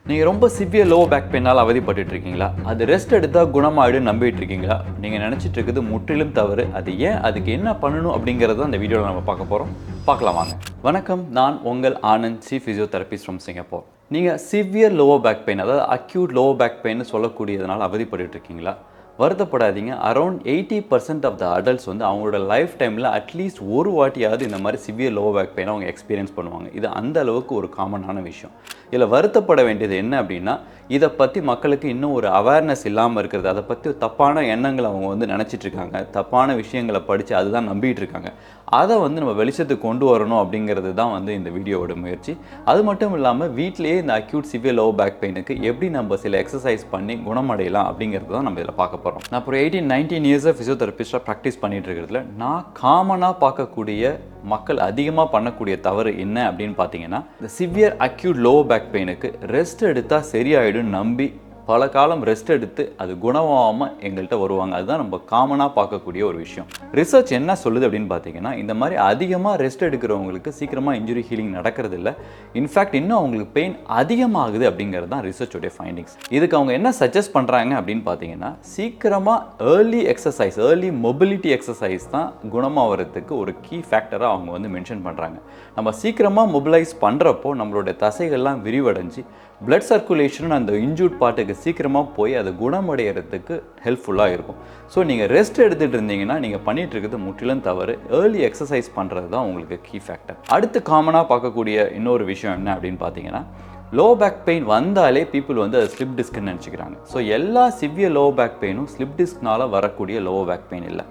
நீங்கள் ரொம்ப severe low back பெயினால் அவதிப்பட்டு இருக்கீங்களா? அது ரெஸ்ட் எடுத்தால் குணமாயிடும் நம்பிட்டு இருக்கீங்களா? நீங்கள் நினச்சிட்டு இருக்குது முற்றிலும் தவறு. அது ஏன், அதுக்கு என்ன பண்ணணும் அப்படிங்கிறத அந்த வீடியோவில் நம்ம பார்க்க போகிறோம். பார்க்கலாம் வாங்க. வணக்கம், நான் உங்கள் Anand, chief physiotherapist from Singapore. நீங்கள் சிவியர் லோவர் பேக் பெயின், அதாவது அக்யூட் லோவர் பேக் பெயின் சொல்லக்கூடியதுனால அவதிப்பட்டு இருக்கீங்களா? வருத்தப்படாதீங்க. அரௌண்ட் 80% ஆஃப் த அடல்ட்ஸ் வந்து அவங்களோட லைஃப் டைமில் அட்லீஸ்ட் ஒரு வாட்டியாவது இந்த மாதிரி சிவியர் லோ பேக் பெயினை அவங்க எக்ஸ்பீரியன்ஸ் பண்ணுவாங்க. இது அந்த அளவுக்கு ஒரு காமனான விஷயம். இதில் வருத்தப்பட வேண்டியது என்ன அப்படின்னா, இதை பற்றி மக்களுக்கு இன்னும் ஒரு அவேர்னஸ் இல்லாமல் இருக்கிறது. அதை பற்றி தப்பான எண்ணங்களை அவங்க வந்து நினச்சிட்டு இருக்காங்க. தப்பான விஷயங்களை படித்து அதுதான் நம்பிட்டு இருக்காங்க. அதை வந்து நம்ம வெளிச்சத்துக்கு கொண்டு வரணும் அப்படிங்கிறது தான் வந்து இந்த வீடியோவோட முயற்சி. அது மட்டும் இல்லாமல் வீட்டிலேயே இந்த அக்யூட் சிவியர் லோ பேக் பெயினுக்கு எப்படி நம்ம சில எக்ஸசைஸ் பண்ணி குணமடையலாம் அப்படிங்கிறது தான் நம்ம இதில் பார்க்க போகிறோம். நான் ஒரு 18-19 இயர்ஸாக ஃபிசியோதெரபிஸ்டாக ப்ராக்டிஸ் பண்ணிட்டு இருக்கிறதுல நான் காமனாக பார்க்கக்கூடிய மக்கள் அதிகமாக பண்ணக்கூடிய தவறு என்ன அப்படின்னு பார்த்தீங்கன்னா, இந்த சிவியர் அக்யூட் லோ பேக் பெயினுக்கு ரெஸ்ட் எடுத்தால் சரியாயிடும் நம்பி பல காலம் ரெஸ்ட் எடுத்து அது குணமாகாமல் எங்கள்கிட்ட வருவாங்க. அதுதான் நம்ம காமனாக பார்க்கக்கூடிய ஒரு விஷயம். ரிசர்ச் என்ன சொல்லுது அப்படின்னு பார்த்தீங்கன்னா, இந்த மாதிரி அதிகமாக ரெஸ்ட் எடுக்கிறவங்களுக்கு சீக்கிரமாக இன்ஜுரி ஹீலிங் நடக்கிறது இல்லை. இன்ஃபேக்ட் இன்னும் அவங்களுக்கு பெயின் அதிகமாகுது அப்படிங்கிறது தான் ரிசர்ச்சோடைய ஃபைண்டிங்ஸ். இதுக்கு அவங்க என்ன சஜஸ்ட் பண்ணுறாங்க அப்படின்னு பார்த்தீங்கன்னா, சீக்கிரமாக early exercise, early mobility exercise தான் குணமாகிறதுக்கு ஒரு கீ ஃபேக்டராக அவங்க வந்து மென்ஷன் பண்ணுறாங்க. நம்ம சீக்கிரமாக மொபிலைஸ் பண்ணுறப்போ நம்மளுடைய தசைகள்லாம் விரிவடைஞ்சு பிளட் சர்க்குலேஷன் அந்த இன்ஜூர்ட் பார்ட்டுக்கு சீக்கிரமாக போய் அது குணமடைகிறதுக்கு ஹெல்ப்ஃபுல்லாக இருக்கும். ஸோ நீங்கள் ரெஸ்ட் எடுத்துகிட்டு இருந்தீங்கன்னா நீங்கள் பண்ணிகிட்டு இருக்கிறது முற்றிலும் தவறு. ஏர்லி எக்ஸசைஸ் பண்ணுறது தான் உங்களுக்கு கீ ஃபேக்டர். அடுத்து காமனாக பார்க்கக்கூடிய இன்னொரு விஷயம் என்ன அப்படின்னு பார்த்தீங்கன்னா, லோ பேக் பெயின் வந்தாலே பீப்புள் வந்து அது ஸ்லிப் டிஸ்க்னு நினச்சிக்கிறாங்க. ஸோ எல்லா சிவியர் லோ பேக் பெயினும் ஸ்லிப் டிஸ்க்னால் வரக்கூடிய லோ பேக் பெயின் இல்லை.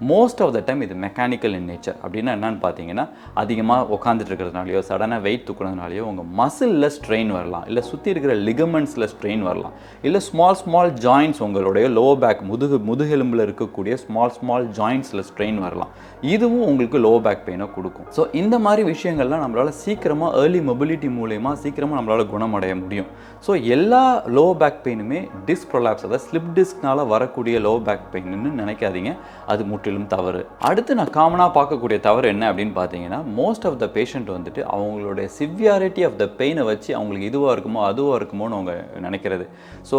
மோஸ்ட் ஆஃப் த டைம் இது மெக்கானிக்கல் இன் நேச்சர். அப்படின்னா என்னன்னு பார்த்தீங்கன்னா, அதிகமாக உட்காந்துட்டு இருக்கிறதுனாலையோ சடனாக வெயிட் தூக்குறதுனாலையோ உங்கள் மசிலில் ஸ்ட்ரெயின் வரலாம், இல்லை சுற்றி இருக்கிற லிகமெண்ட்ஸில் ஸ்ட்ரெயின் வரலாம், இல்லை ஸ்மால் ஜாயின்ட்ஸ் உங்களுடைய லோ பேக் முதுகெலும்பில் இருக்கக்கூடிய ஸ்மால் ஜாயின்ட்ஸில் ஸ்ட்ரெயின் வரலாம். இதுவும் உங்களுக்கு லோ பேக் பெயினை கொடுக்கும். ஸோ இந்த மாதிரி விஷயங்கள்லாம் நம்மளால் சீக்கிரமாக ஏர்லி மொபிலிட்டி மூலயமா சீக்கிரமாக நம்மளால் குணமடைய முடியும். ஸோ எல்லா லோ பேக் பெயினுமே டிஸ்க் ப்ரொலாப்ஸ், அதாவது ஸ்லிப் டிஸ்க்னால் வரக்கூடிய லோ பேக் பெயின்னு நினைக்காதீங்க. அது முற்றிலும் தவறு. அடுத்து நான் காமனாக பார்க்கக்கூடிய தவறு என்ன அப்படின்னு பார்த்தீங்கன்னா, மோஸ்ட் ஆஃப் த பேஷண்ட் வந்துட்டு அவங்களுடைய சிவியாரிட்டி ஆஃப் த பெயினை வச்சு அவங்களுக்கு இதுவாக இருக்குமோ அதுவாக இருக்குமோன்னு அவங்க நினைக்கிறது. ஸோ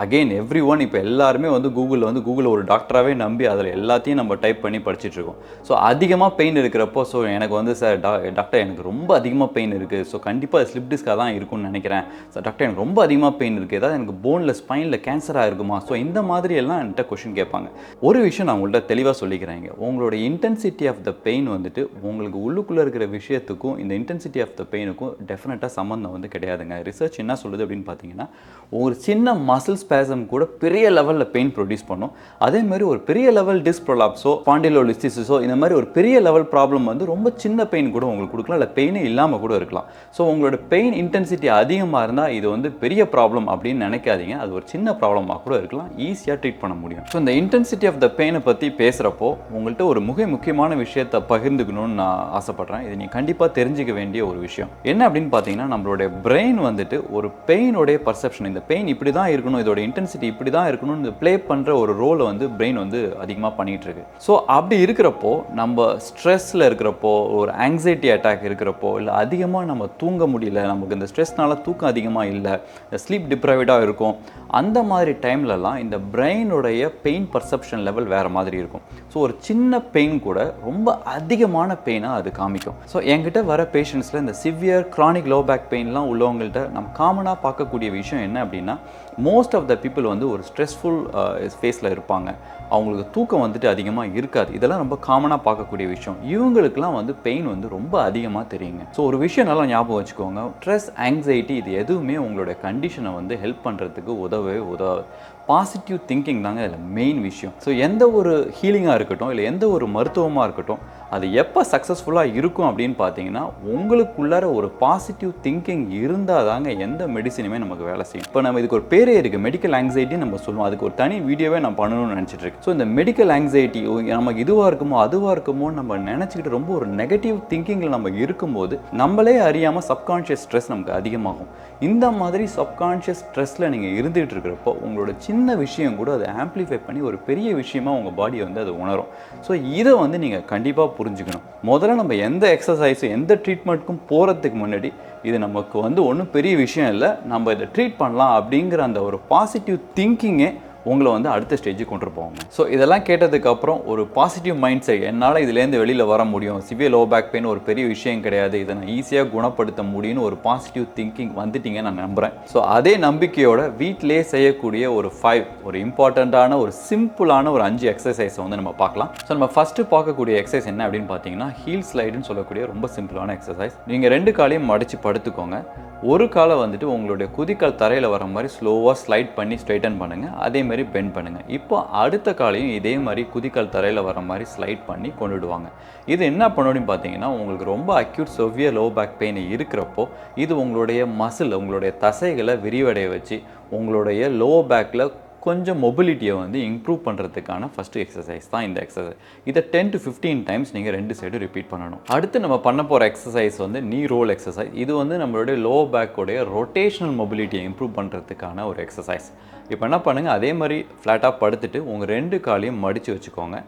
அகெயின் எவ்ரி ஒன் இப்போ எல்லாருமே வந்து கூகுளில் ஒரு டாக்டராகவே நம்பி அதில் எல்லாத்தையும் நம்ம டைப் பண்ணி படிச்சுட்டு இருக்கோம். ஸோ அதிகமாக பெயின் இருக்கிறப்போ, ஸோ எனக்கு வந்து சார் டாக்டர் எனக்கு ரொம்ப அதிகமாக பெயின் இருக்குது, ஸோ கண்டிப்பாக ஸ்லிப் டிஸ்காக தான் இருக்கும்னு நினைக்கிறேன். சார் டாக்டர் எனக்கு ரொம்ப அதிகமாக பெயின் இருக்குது, ஏதாவது எனக்கு போனில் ஸ்பைனில் கேன்சராக இருக்குமா? ஸோ இந்த மாதிரி எல்லாம் என்கிட்ட கொஷின் கேட்பாங்க. ஒரு விஷயம் நான் உங்கள்கிட்ட தெளிவாக சொல்லிக்கிறேங்க. உங்களோட இன்டென்சிட்டி ஆஃப் த பெயின் வந்துட்டு உங்களுக்கு உள்ளுக்குள்ளே இருக்கிற விஷயத்துக்கும் இந்த இன்டென்சிட்டி ஆஃப் த பெயினுக்கும் டெஃபினட்டாக சம்மந்தம் வந்து கிடையாதுங்க. ரிசர்ச் என்ன சொல்லுது அப்படின்னு பார்த்தீங்கன்னா, ஒரு சின்ன மசில் ஸ்பேசம் கூட பெரிய லெவலில் பெயின் ப்ரொடியூஸ் பண்ணும். அதேமாதிரி ஒரு பெரிய லெவல் டிஸ்க் ப்ரொலாப்ஸோ ஸ்பாண்டிலோலிசிஸோ இந்த மாதிரி ஒரு பெரிய லெவல் ப்ராப்ளம் வந்து ரொம்ப சின்ன பெயின் கூட உங்களுக்கு கொடுக்கலாம், இல்லை பெயினே இல்லாமல் கூட இருக்கலாம். ஸோ உங்களோட பெயின் இன்டென்சிட்டி அதிகமாக இருந்தால் இது வந்து பெரிய ப்ராப்ளம் அப்படின்னு நினைக்காதீங்க. அது ஒரு சின்ன ப்ராப்ளமாக கூட இருக்கலாம், ஈஸியாக ட்ரீட் பண்ண முடியும். ஸோ இந்த இன்டென்சிட்டி ஆஃப் த பெயினை பற்றி பேசுகிறப்போ உங்கள்கிட்ட ஒரு முக்கியமான விஷயத்தை பகிர்ந்துக்கணும்னு நான் ஆசைப்படுறேன். இது நீங்கள் கண்டிப்பாக தெரிஞ்சிக்க வேண்டிய ஒரு விஷயம் என்ன அப்படின்னு பார்த்தீங்கன்னா, நம்மளுடைய பிரெயின் வந்துட்டு ஒரு பெயினோடைய பர்செப்ஷன், இந்த பெயின் இப்படி தான் இருக்கணும், இதோட இன்டென்சிட்டி இப்படி தான் இருக்கணும்னு ப்ளே பண்ணுற ஒரு ரோலை வந்து பிரெயின் வந்து அதிகமாக பண்ணிகிட்டு இருக்கு. ஸோ அப்படி இருக்கிறப்போ, நம்ம ஸ்ட்ரெஸ்ஸில் இருக்கிறப்போ, ஒரு ஆங்ஸைட்டி அட்டாக் இருக்கிறப்போ, இல்லை அதிகமாக நம்ம தூங்க முடியல, நமக்கு இந்த ஸ்ட்ரெஸ்னால தூக்கம் அதிகமாக இல்லை, ஸ்லீப் டிப்ரைவ்டாக இருக்கும், அந்த மாதிரி டைம்லலாம் இந்த பிரெயினுடைய பெயின் பர்செப்ஷன் லெவல் வேறு மாதிரி இருக்கும். ஸோ ஒரு சின்ன பெயின் கூட ரொம்ப அதிகமான பெயினாக அது காமிக்கும். ஸோ என்கிட்ட வர பேஷண்ட்ஸில் இந்த சிவியர் க்ரானிக் லோ பேக் பெயின்லாம் உள்ளவங்கள்ட்ட நம்ம காமனாக பார்க்கக்கூடிய விஷயம் என்ன அப்படின்னா, மோஸ்ட் ஆஃப் த பீப்புள் வந்து ஒரு ஸ்ட்ரெஸ்ஃபுல் ஃபேஸில் இருப்பாங்க. அவங்களுக்கு தூக்கம் வந்துட்டு அதிகமாக இருக்காது. இதெல்லாம் ரொம்ப காமனாக பார்க்கக்கூடிய விஷயம். இவங்களுக்குலாம் வந்து பெயின் வந்து ரொம்ப அதிகமாக தெரியுங்க. ஸோ ஒரு விஷயம் நல்லா ஞாபகம் வச்சுக்கோங்க, ஸ்ட்ரெஸ், ஆங்ஸைட்டி இது எதுவுமே உங்களோட கண்டிஷனை வந்து ஹெல்ப் பண்ணுறதுக்கு உதவாது. பாசிட்டிவ் திங்கிங் தாங்க இதில் மெயின் விஷயம். ஸோ எந்த ஒரு ஹீலிங்காக இருக்கட்டும், இல்லை எந்த ஒரு மருத்துவமாக இருக்கட்டும், அது எப்போ சக்ஸஸ்ஃபுல்லாக இருக்கும் அப்படின்னு பார்த்தீங்கன்னா, உங்களுக்குள்ளார ஒரு பாசிட்டிவ் திங்கிங் இருந்தால் தாங்க எந்த மெடிசனுமே நமக்கு வேலை செய்யும். இப்போ நம்ம இதுக்கு ஒரு பேரே இருக்குது, மெடிக்கல் ஆங்ஸைட்டி நம்ம சொல்லுவோம். அதுக்கு ஒரு தனி வீடியோவே நான் பண்ணணும்னு நினச்சிட்டு இருக்கேன். ஸோ இந்த மெடிக்கல் ஆங்ஸைட்டி நமக்கு இதுவாக இருக்குமோ அதுவாக இருக்குமோ நம்ம நினச்சிக்கிட்டு ரொம்ப ஒரு நெகட்டிவ் திங்கிங்கில் நம்ம இருக்கும்போது நம்மளே அறியாமல் சப்கான்ஷியஸ் ஸ்ட்ரெஸ் நமக்கு அதிகமாகும். இந்த மாதிரி சப்கான்ஷியஸ் ஸ்ட்ரெஸ்ஸில் நீங்கள் இருந்துகிட்டு இருக்கிறப்போ உங்களோட சின்ன விஷயம் கூட அதை ஆம்ப்ளிஃபை பண்ணி ஒரு பெரிய விஷயமா உங்கள் பாடியை வந்து அதை உணரும். ஸோ இதை வந்து நீங்கள் கண்டிப்பாக புரிஞ்சுக்கணும். முதல்ல நம்ம எந்த எக்ஸசைஸும் எந்த ட்ரீட்மெண்ட்டுக்கும் போகிறதுக்கு முன்னாடி இது நமக்கு வந்து ஒன்றும் பெரிய விஷயம் இல்லை, நம்ம இதை ட்ரீட் பண்ணலாம் அப்படிங்கிற அந்த ஒரு பாசிட்டிவ் திங்கிங்கே உங்களை வந்து அடுத்த ஸ்டேஜுக்கு கொண்டு போவாங்க. ஸோ இதெல்லாம் கேட்டதுக்கப்புறம் ஒரு பாசிட்டிவ் மைண்ட் செட், என்னால் இதுலேருந்து வெளியில் வர முடியும், சிவியர் லோ பேக் பெயின் ஒரு பெரிய விஷயம் கிடையாது, இதை நான் ஈஸியாக குணப்படுத்த முடியும்னு ஒரு பாசிட்டிவ் திங்கிங் வந்துட்டீங்கன்னு நான் நம்புகிறேன். ஸோ அதே நம்பிக்கையோட வீட்டிலே செய்யக்கூடிய ஒரு இம்பார்ட்டண்ட்டான ஒரு சிம்பிளான ஒரு 5 எக்ஸசைஸை வந்து நம்ம பார்க்கலாம். ஸோ நம்ம ஃபஸ்ட்டு பார்க்கக்கூடிய எக்ஸசைஸ் என்ன அப்படின்னு பார்த்தீங்கன்னா ஹீல் ஸ்லைடுன்னு சொல்லக்கூடிய ரொம்ப சிம்பிளான எக்ஸசைஸ். நீங்கள் 2 காலையும் மடித்து படுத்துக்கோங்க. ஒரு காலை வந்துட்டு உங்களுடைய குதிக்கால் தரையில் வர மாதிரி ஸ்லோவாக ஸ்லைட் பண்ணி ஸ்ட்ரைட்டன் பண்ணுங்கள். அதே மாதிரி பெண்ட் பண்ணுங்கள். இப்போ அடுத்த காலையும் இதே மாதிரி குதிக்கால் தரையில் வர மாதிரி ஸ்லைட் பண்ணி கொண்டுடுவாங்க. இது என்ன பண்ணணும்னு பார்த்தீங்கன்னா உங்களுக்கு ரொம்ப acute Xavier low back pain இருக்கிறப்போ இது உங்களுடைய மசில், உங்களுடைய தசைகளை விரிவடைய வச்சு உங்களுடைய லோ பேக்கில் கொஞ்சம் மொபிலிட்டியை வந்து இம்ப்ரூவ் பண்ணுறதுக்கான ஃபஸ்ட்டு எக்ஸசைஸ் தான் இந்த எக்ஸசைஸ். இதை 10 to 15 டைம்ஸ் நீங்கள் 2 சைடும் ரிப்பீட் பண்ணணும். அடுத்து நம்ம பண்ண போகிற எக்ஸசைஸ் வந்து நீ ரோல் எக்ஸசைஸ். இது வந்து நம்மளுடைய லோ பேக்கோடைய ரொட்டேஷனல் மொபிலிட்டியை இம்ப்ரூவ் பண்ணுறதுக்கான ஒரு எக்ஸசைஸ். இப்போ என்ன பண்ணுங்கள், அதே மாதிரி ஃப்ளாட்டாக படுத்துட்டு உங்கள் 2 காலையும் மடித்து வச்சுக்கோங்க.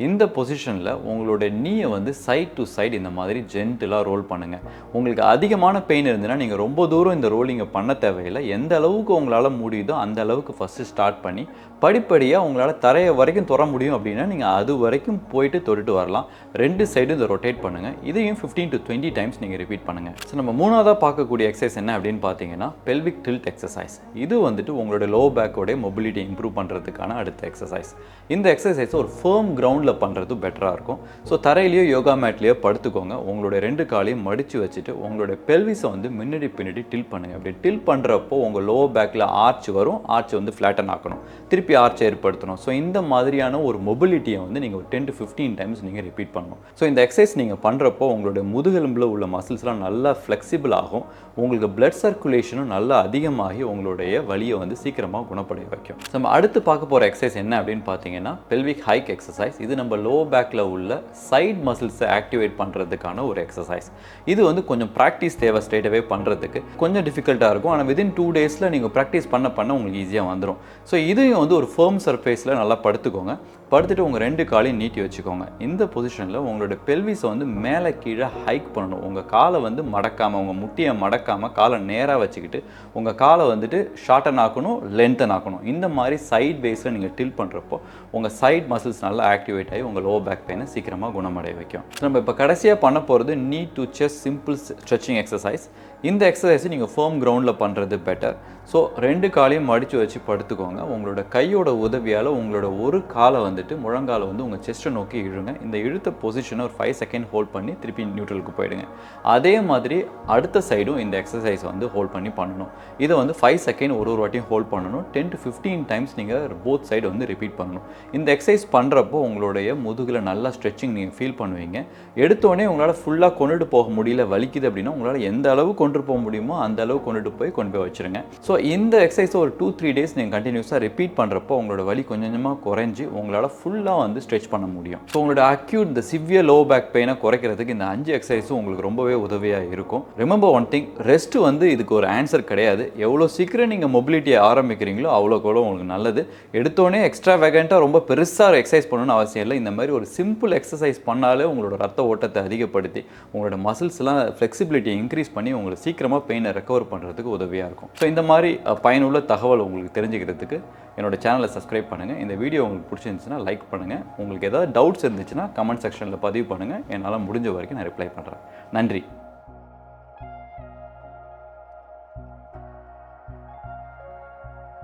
இந்த பொசிஷனில் உங்களுடைய நீயை வந்து சைட் டு சைடு இந்த மாதிரி ஜென்டிலாக ரோல் பண்ணுங்கள். உங்களுக்கு அதிகமான பெயின் இருந்ததுன்னா நீங்கள் ரொம்ப தூரம் இந்த ரோலிங்கை பண்ண தேவையில்லை. எந்த அளவுக்கு உங்களால் முடியுதோ அந்த அளவுக்கு ஃபஸ்ட்டு ஸ்டார்ட் பண்ணி படிப்படியாக உங்களால் தரையை வரைக்கும் தொட முடியும் அப்படின்னா நீங்கள் அது வரைக்கும் போயிட்டு தொட்டுட்டு வரலாம். 2 சைடும் இதை ரொட்டேட் பண்ணுங்கள். இதையும் 15 to 20 டைம்ஸ் நீங்கள் ரிப்பீட் பண்ணுங்கள். ஸோ நம்ம மூணாவதாக பார்க்கக்கூடிய எக்ஸசைஸ் என்ன அப்படின்னு பார்த்தீங்கன்னா பெல்விக் டில்ட் எக்ஸசைஸ். இது வந்துட்டு உங்களோட லோ பேக்கோடைய மொபிலிட்டி இம்ப்ரூவ் பண்ணுறதுக்கான அடுத்த எக்ஸசைஸ். இந்த எக்ஸசைஸ் ஒரு ஃபேர்ம் கிரவுண்டில் பண்ணுறது பெட்டராக இருக்கும். ஸோ தரையிலையோ யோகா மேட்லேயோ படுத்துக்கோங்க. உங்களுடைய 2 காலையும் மடித்து வச்சுட்டு உங்களுடைய பெல்விஸை வந்து முன்னாடி பின்னாடி டில் பண்ணுங்கள். அப்படி டில் பண்ணுறப்போ உங்கள் லோ பேக்கில் ஆர்ச் வரும். ஆர்ச் வந்து ஃப்ளாட்டன் ஆக்கணும், திருப்பி ஆர்ச் ஏற்படுத்தணும். ஸோ இந்த மாதிரியான ஒரு மொபிலிட்டியை வந்து நீங்கள் ஒரு 10 to 15 டைம்ஸ் நீங்கள் ரிப்பீட் பண்ணணும். ஸோ இந்த எக்ஸசைஸ் நீங்கள் பண்ணுறப்போ உங்களுடைய முதுகெலும்பில் உள்ள மசில்ஸ்லாம் நல்லா ஃப்ளெக்சிபிள் ஆகும். உங்களுக்கு பிளட் சர்க்குலேஷனும் நல்லா அதிகமாகி உங்களுடைய வலியை வந்து சீக்கிரமாக குணப்படைய வைக்கும். நம்ம அடுத்து பார்க்க போகிற எக்ஸசைஸ் என்ன அப்படின்னு பார்த்தீங்கன்னா பெல்விக் ஹைக் எக்ஸசைஸ். இது நம்ம லோ பேக்கில் உள்ள சைட் மசில்ஸை ஆக்டிவேட் பண்ணுறதுக்கான ஒரு எக்ஸசைஸ். இது வந்து கொஞ்சம் ப்ராக்டிஸ் தேவை, ஸ்ட்ரெயிட்டாகவே பண்ணுறதுக்கு கொஞ்சம் டிஃபிகல்ட்டாக இருக்கும். ஆனால் வித்தின் 2 டேஸில் நீங்கள் ப்ராக்டிஸ் பண்ண உங்களுக்கு ஈஸியாக வந்துடும். ஸோ இதையும் வந்து ஒரு ஃபேர்ம் சர்ஃபேஸில் நல்லா படுத்துக்கோங்க. படுத்துட்டு உங்கள் 2 காலையும் நீட்டி வச்சுக்கோங்க. இந்த பொசிஷனில் உங்களோட பெல்விஸை வந்து மேலே கீழே ஹைக் பண்ணணும். உங்கள் காலை வந்து மடக்காமல், உங்கள் முட்டியை மடக்காமல் காலை நேராக வச்சுக்கிட்டு உங்கள் காலை வந்துட்டு ஷார்டன் ஆக்கணும், லென்த்தன் ஆக்கணும். இந்த மாதிரி சைட் பேஸில் நீங்கள் டில் பண்ணுறப்போ உங்கள் சைட் மசில்ஸ் நல்லா ஆக்டிவேட் ஆகி உங்கள் லோ பேக் பெயினை சீக்கிரமாக குணமடைய வைக்கும். நம்ம இப்போ கடைசியாக பண்ண போகிறது நீ to chest simple stretching exercise. இந்த எக்ஸசைஸை நீங்கள் ஃபேர்ம் கிரவுண்டில் பண்ணுறது பெட்டர். ஸோ 2 காலையும் மடித்து வச்சு படுத்துக்கோங்க. உங்களோட கையோட உதவியால் உங்களோட ஒரு காலை வந்துட்டு முழங்காலை வந்து உங்கள் செஸ்ட்டை நோக்கி இழுங்க. இந்த இழுத்த பொசிஷனை ஒரு 5 செகண்ட் ஹோல்ட் பண்ணி திருப்பி நியூட்ரலுக்கு போயிடுங்க. அதே மாதிரி அடுத்த சைடும் இந்த எக்ஸசைஸ் வந்து ஹோல்ட் பண்ணி பண்ணணும். இதை வந்து 5 செகண்ட் ஒரு வாட்டியும் ஹோல்ட் பண்ணணும். 10 to 15 டைம்ஸ் நீங்கள் போத் சைடு வந்து ரிப்பீட் பண்ணணும். இந்த எக்ஸசைஸ் பண்ணுறப்போ உங்களுடைய முதுகில் நல்லா ஸ்ட்ரெச்சிங் நீங்கள் ஃபீல் பண்ணுவீங்க. எடுத்தோடனே உங்களால் ஃபுல்லாக கொண்டுட்டு போக முடியல, வலிக்குது அப்படின்னா உங்களால் எந்த அளவு கொண்டு போக முடியுமோ அந்த அளவு கொண்டு போய் வச்சுருங்க. ஸோ இந்த எக்ஸசைஸை ஒரு 2-3 டேஸ் நீங்கள் கண்டினியூஸாக ரிப்பீட் பண்ணுறப்போ உங்களோட வலி கொஞ்சம் கொஞ்சமாக குறைஞ்சி உங்களால் ஃபுல்லாக வந்து ஸ்ட்ரெச் பண்ண முடியும். ஸோ உங்களோட அக்யூட் இந்த சிவியர் லோ பேக் பெயினை குறைக்கிறதுக்கு இந்த 5 எக்ஸசைஸும் உங்களுக்கு ரொம்பவே உதவியாக இருக்கும். ரிமெம்பர் ஒன் திங், ரெஸ்ட் வந்து இதுக்கு ஒரு ஆன்சர் கிடையாது. எவ்வளோ சீக்கிரம் நீங்கள் மொபிலிட்டியை ஆரம்பிக்கிறீங்களோ அவ்வளோக்கு உங்களுக்கு நல்லது. எடுத்தோடனே எக்ஸ்ட்ரா வேகண்ட்டாக ரொம்ப பெருசாக எக்ஸசைஸ் பண்ணணும்னு அவசியம் இல்லை. இந்த மாதிரி ஒரு சிம்பிள் எக்ஸசைஸ் பண்ணாலே உங்களோட ரத்த ஓட்டத்தை அதிகப்படுத்தி உங்களோட மசில்ஸ்லாம் ஃப்ளெக்சிபிலிட்டியை இன்க்ரீஸ் பண்ணி உங்களுக்கு சீக்கிரமாக பெயினை ரெக்கவர் பண்ணுறதுக்கு உதவியாக இருக்கும். ஸோ இந்த மாதிரி பயனுள்ள தகவல் உங்களுக்கு தெரிஞ்சுக்கிறதுக்கு என்னோட சேனலை சப்ஸ்கிரைப் பண்ணுங்கள். இந்த வீடியோ உங்களுக்கு பிடிச்சிருந்துச்சுன்னா லைக் பண்ணுங்கள். உங்களுக்கு ஏதாவது டவுட்ஸ் இருந்துச்சுன்னா கமெண்ட் செக்ஷனில் பதிவு பண்ணுங்கள். என்னால் முடிஞ்ச வரைக்கும் நான் ரிப்ளை பண்ணுறேன். நன்றி.